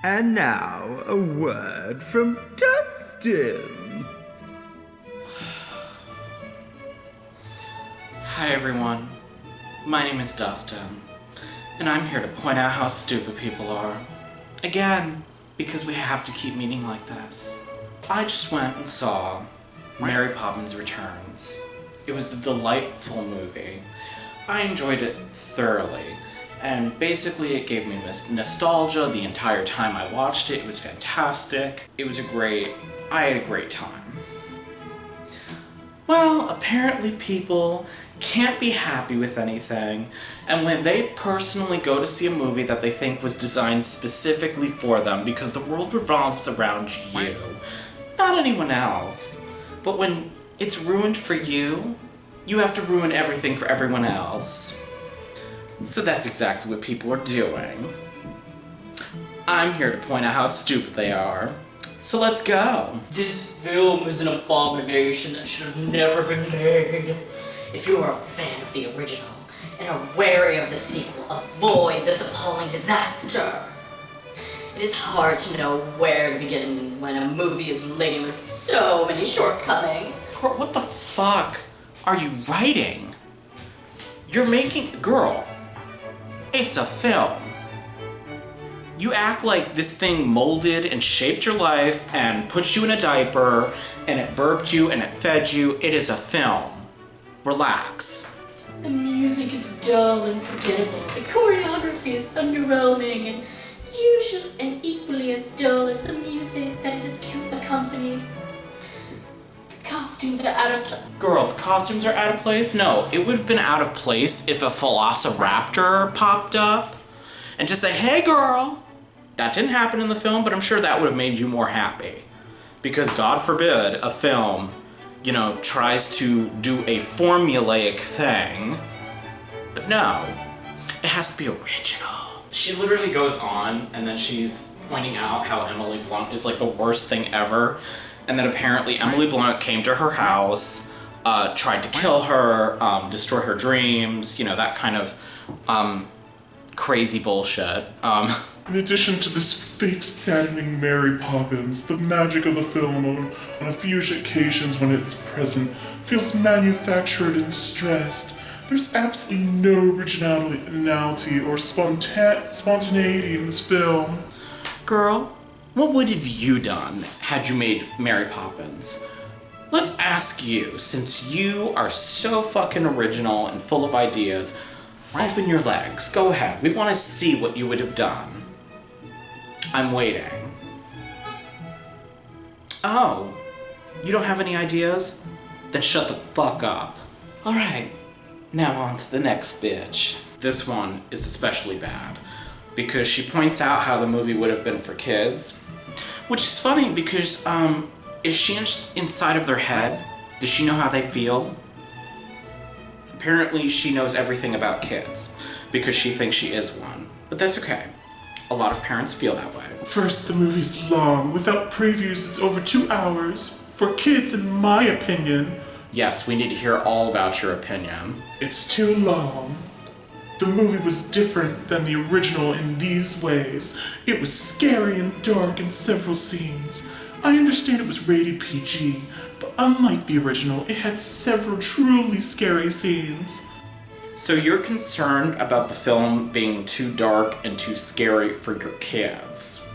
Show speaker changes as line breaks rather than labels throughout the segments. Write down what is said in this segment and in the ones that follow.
And now, a word from Dustin.
Hi everyone, my name is Dustin, and I'm here to point out how stupid people are. Again, because we have to keep meeting like this. I just went and saw Mary Poppins Returns. It was a delightful movie. I enjoyed it thoroughly, and basically it gave me nostalgia the entire time I watched it. It was fantastic. I had a great time. Well, apparently people can't be happy with anything, and when they personally go to see a movie that they think was designed specifically for them because the world revolves around you, not anyone else. But when it's ruined for you, you have to ruin everything for everyone else. So that's exactly what people are doing. I'm here to point out how stupid they are. So let's go.
This film is an abomination that should have never been made. If you are a fan of the original and are wary of the sequel, avoid this appalling disaster. It is hard to know where to begin when a movie is laden with so many shortcomings.
Girl, what the fuck are you writing? Girl, it's a film. You act like this thing molded and shaped your life and put you in a diaper and it burped you and it fed you. It is a film. Relax.
The music is dull and forgettable. The choreography is underwhelming and usually and equally as dull as the music that it is accompanied. The costumes are out of place.
Girl, the costumes are out of place? No, it would have been out of place if a velociraptor popped up and just say, hey girl. That didn't happen in the film, but I'm sure that would have made you more happy. Because God forbid a film, tries to do a formulaic thing. But no, it has to be original. She literally goes on, and then she's pointing out how Emily Blunt is like the worst thing ever. And then apparently Emily Blunt came to her house, tried to kill her, destroy her dreams, that kind of crazy bullshit.
In addition to this fake saddening Mary Poppins, the magic of the film on a few occasions when it's present feels manufactured and stressed. There's absolutely no originality or spontaneity in this film.
Girl, what would have you done had you made Mary Poppins? Let's ask you, since you are so fucking original and full of ideas, open your legs, go ahead. We want to see what you would have done. I'm waiting. Oh, you don't have any ideas? Then shut the fuck up. Alright, now on to the next bitch. This one is especially bad because she points out how the movie would have been for kids, which is funny because, is she inside of their head? Does she know how they feel? Apparently she knows everything about kids because she thinks she is one, but that's okay. A lot of parents feel that way.
First, the movie's long. Without previews, it's over 2 hours. For kids, in my opinion.
Yes, we need to hear all about your opinion.
It's too long. The movie was different than the original in these ways. It was scary and dark in several scenes. I understand it was rated PG, but unlike the original, it had several truly scary scenes.
So you're concerned about the film being too dark and too scary for your kids.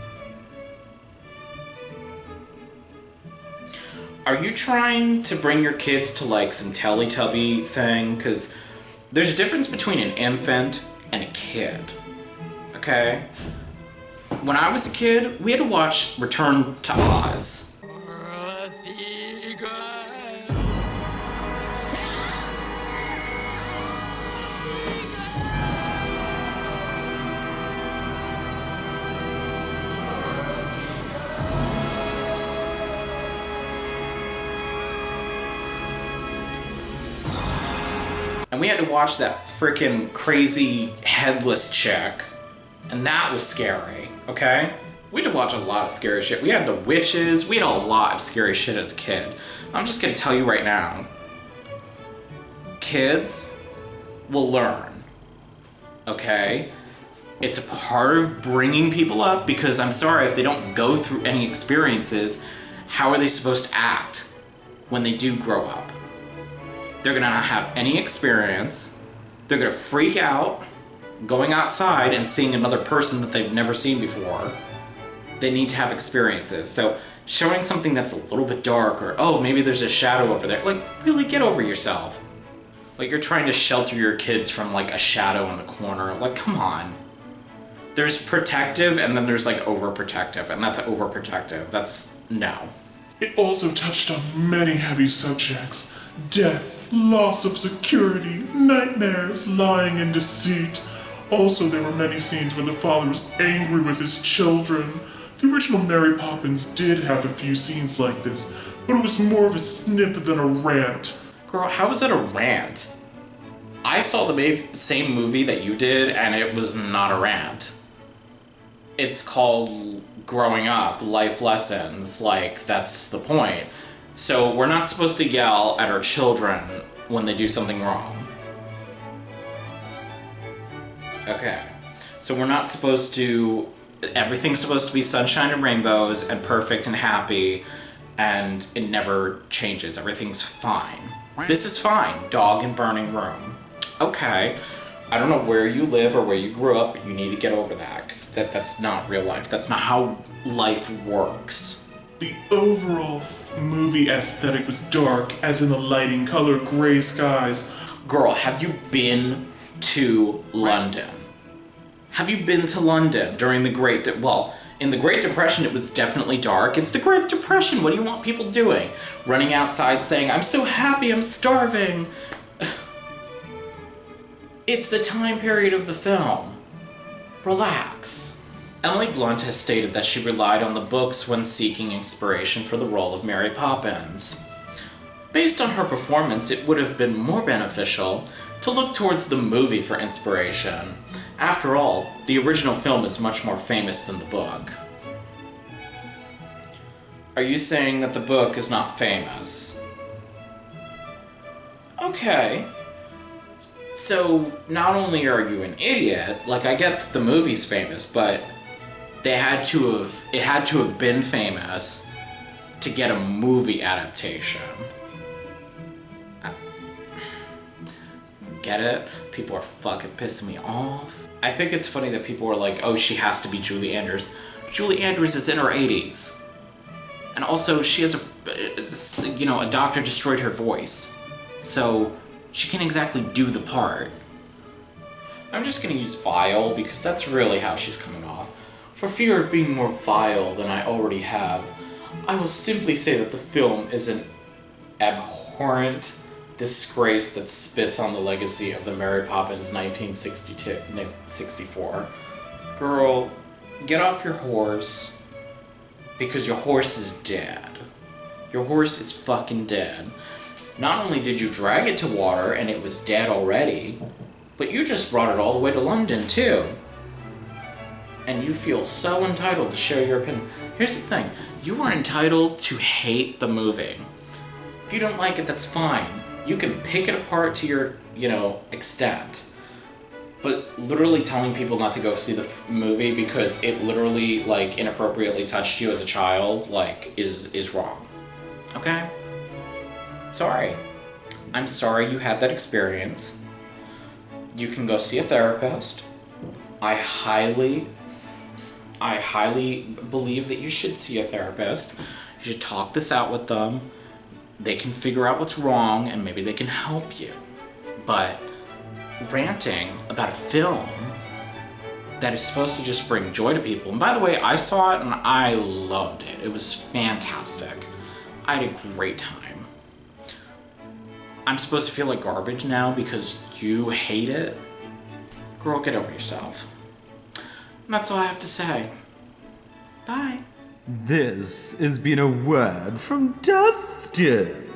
Are you trying to bring your kids to like some Teletubby thing? Because there's a difference between an infant and a kid, okay? When I was a kid, we had to watch Return to Oz. And we had to watch that freaking crazy headless chick. And that was scary, okay? We had to watch a lot of scary shit. We had the witches. We had a lot of scary shit as a kid. I'm just gonna tell you right now. Kids will learn, okay? It's a part of bringing people up, because I'm sorry, if they don't go through any experiences, how are they supposed to act when they do grow up? They're gonna not have any experience. They're gonna freak out going outside and seeing another person that they've never seen before. They need to have experiences. So showing something that's a little bit dark, or, oh, maybe there's a shadow over there, like, really get over yourself. Like, you're trying to shelter your kids from, like, a shadow in the corner. Like, come on. There's protective, and then there's, like, overprotective, and that's overprotective. That's, no.
It also touched on many heavy subjects: death, loss of security, nightmares, lying and deceit. Also, there were many scenes where the father was angry with his children. The original Mary Poppins did have a few scenes like this, but it was more of a snip than a rant.
Girl, how is that a rant? I saw the same movie that you did, and it was not a rant. It's called Growing Up, Life Lessons. Like, that's the point. So we're not supposed to yell at our children when they do something wrong. Okay. So we're not supposed to... Everything's supposed to be sunshine and rainbows and perfect and happy, and it never changes. Everything's fine. This is fine. Dog in burning room. Okay. I don't know where you live or where you grew up, but you need to get over that, because that's not real life. That's not how life works.
The overall movie aesthetic was dark, as in the lighting, color, gray skies.
Girl, have you been to London? Have you been to London during the in the Great Depression, it was definitely dark. It's the Great Depression. What do you want people doing? Running outside saying, I'm so happy, I'm starving. It's the time period of the film. Relax. Emily Blunt has stated that she relied on the books when seeking inspiration for the role of Mary Poppins. Based on her performance, it would have been more beneficial to look towards the movie for inspiration. After all, the original film is much more famous than the book. Are you saying that the book is not famous? Okay. So, not only are you an idiot, like, I get that the movie's famous, but it had to have been famous to get a movie adaptation. Get it? People are fucking pissing me off. I think it's funny that people are like, oh, she has to be Julie Andrews. Julie Andrews is in her 80s. And also, she has a doctor destroyed her voice. So, she can't exactly do the part. I'm just gonna use vile because that's really how she's coming off. For fear of being more vile than I already have, I will simply say that the film is an abhorrent disgrace that spits on the legacy of the Mary Poppins 1964. Girl, get off your horse, because your horse is dead. Your horse is fucking dead. Not only did you drag it to water and it was dead already, but you just brought it all the way to London too. And you feel so entitled to share your opinion. Here's the thing, you are entitled to hate the movie. If you don't like it, that's fine. You can pick it apart to your, extent. But literally telling people not to go see the movie because it literally, inappropriately touched you as a child, is wrong. Okay? Sorry. I'm sorry you had that experience. You can go see a therapist. I highly believe that you should see a therapist. You should talk this out with them. They can figure out what's wrong and maybe they can help you. But ranting about a film that is supposed to just bring joy to people, and by the way, I saw it and I loved it. It was fantastic. I had a great time. I'm supposed to feel like garbage now because you hate it? Girl, get over yourself. And that's all I have to say. Bye.
This has been a word from Dustin.